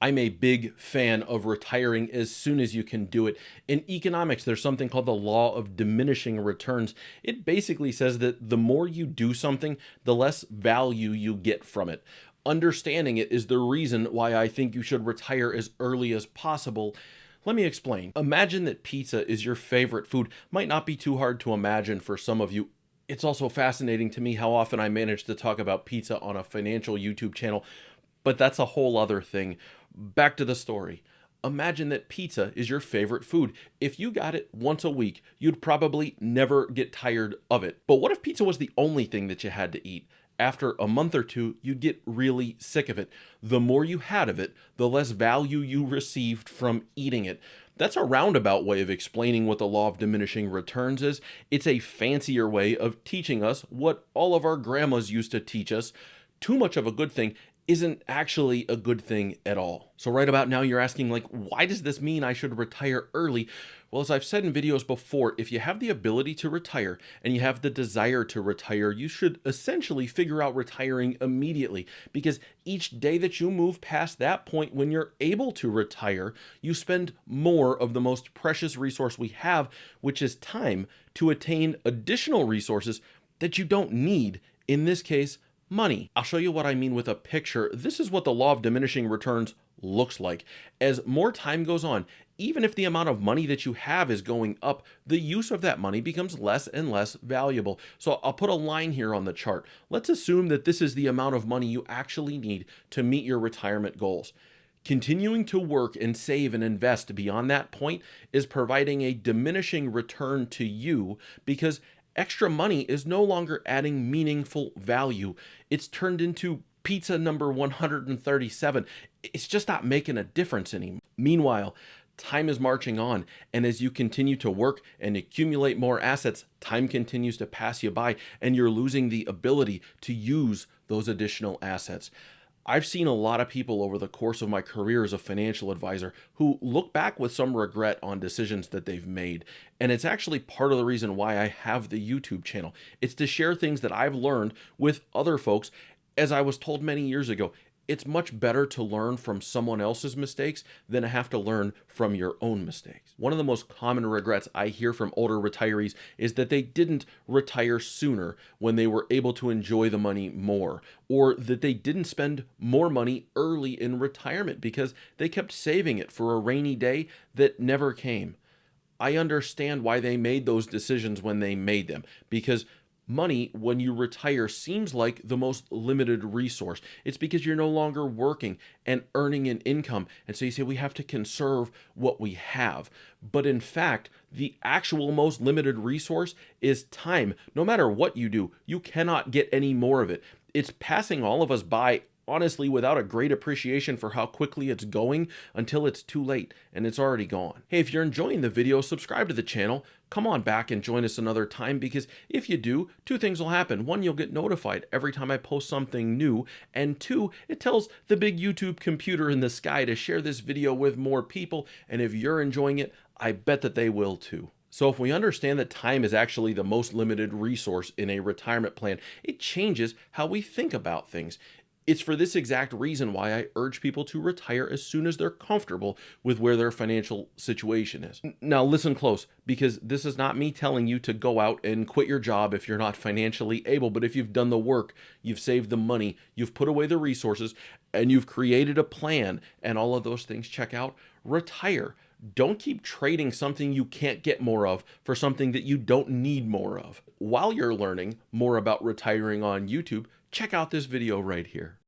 I'm a big fan of retiring as soon as you can do it. In economics, there's something called the law of diminishing returns. It basically says that the more you do something, the less value you get from it. Understanding it is the reason why I think you should retire as early as possible. Let me explain. Imagine that pizza is your favorite food. Might not be too hard to imagine for some of you. It's also fascinating to me how often I manage to talk about pizza on a financial YouTube channel, but that's a whole other thing. Back to the story. Imagine that pizza is your favorite food. If you got it once a week, you'd probably never get tired of it. But what if pizza was the only thing that you had to eat? After a month or two, you'd get really sick of it. The more you had of it, the less value you received from eating it. That's a roundabout way of explaining what the law of diminishing returns is. It's a fancier way of teaching us what all of our grandmas used to teach us. Too much of a good thing isn't actually a good thing at all. So right about now you're asking, like, why does this mean I should retire early? Well, as I've said in videos before, if you have the ability to retire and you have the desire to retire, you should essentially figure out retiring immediately, because each day that you move past that point when you're able to retire, you spend more of the most precious resource we have, which is time, to attain additional resources that you don't need, in this case, money. I'll show you what I mean with a picture. This is what the law of diminishing returns looks like. As more time goes on, even if the amount of money that you have is going up, the use of that money becomes less and less valuable. So I'll put a line here on the chart. Let's assume that this is the amount of money you actually need to meet your retirement goals. Continuing to work and save and invest beyond that point is providing a diminishing return to you, because extra money is no longer adding meaningful value. It's turned into pizza number 137. It's just not making a difference anymore. Meanwhile, time is marching on, and as you continue to work and accumulate more assets, time continues to pass you by, and you're losing the ability to use those additional assets. I've seen a lot of people over the course of my career as a financial advisor who look back with some regret on decisions that they've made. And it's actually part of the reason why I have the YouTube channel. It's to share things that I've learned with other folks. As I was told many years ago, it's much better to learn from someone else's mistakes than to have to learn from your own mistakes. One of the most common regrets I hear from older retirees is that they didn't retire sooner when they were able to enjoy the money more, or that they didn't spend more money early in retirement because they kept saving it for a rainy day that never came. I understand why they made those decisions when they made them, because money, when you retire, seems like the most limited resource. It's because you're no longer working and earning an income. And so you say we have to conserve what we have. But in fact, the actual most limited resource is time. No matter what you do, you cannot get any more of it. It's passing all of us by, honestly, without a great appreciation for how quickly it's going, until it's too late and it's already gone. Hey, if you're enjoying the video, subscribe to the channel. Come on back and join us another time, because if you do, two things will happen. One, you'll get notified every time I post something new, and two, it tells the big YouTube computer in the sky to share this video with more people, and if you're enjoying it, I bet that they will too. So if we understand that time is actually the most limited resource in a retirement plan, it changes how we think about things. It's for this exact reason why I urge people to retire as soon as they're comfortable with where their financial situation is. Now listen close, because this is not me telling you to go out and quit your job if you're not financially able. But if you've done the work, you've saved the money, you've put away the resources, and you've created a plan, and all of those things check out, retire. Don't keep trading something you can't get more of for something that you don't need more of. While you're learning more about retiring on YouTube, check out this video right here.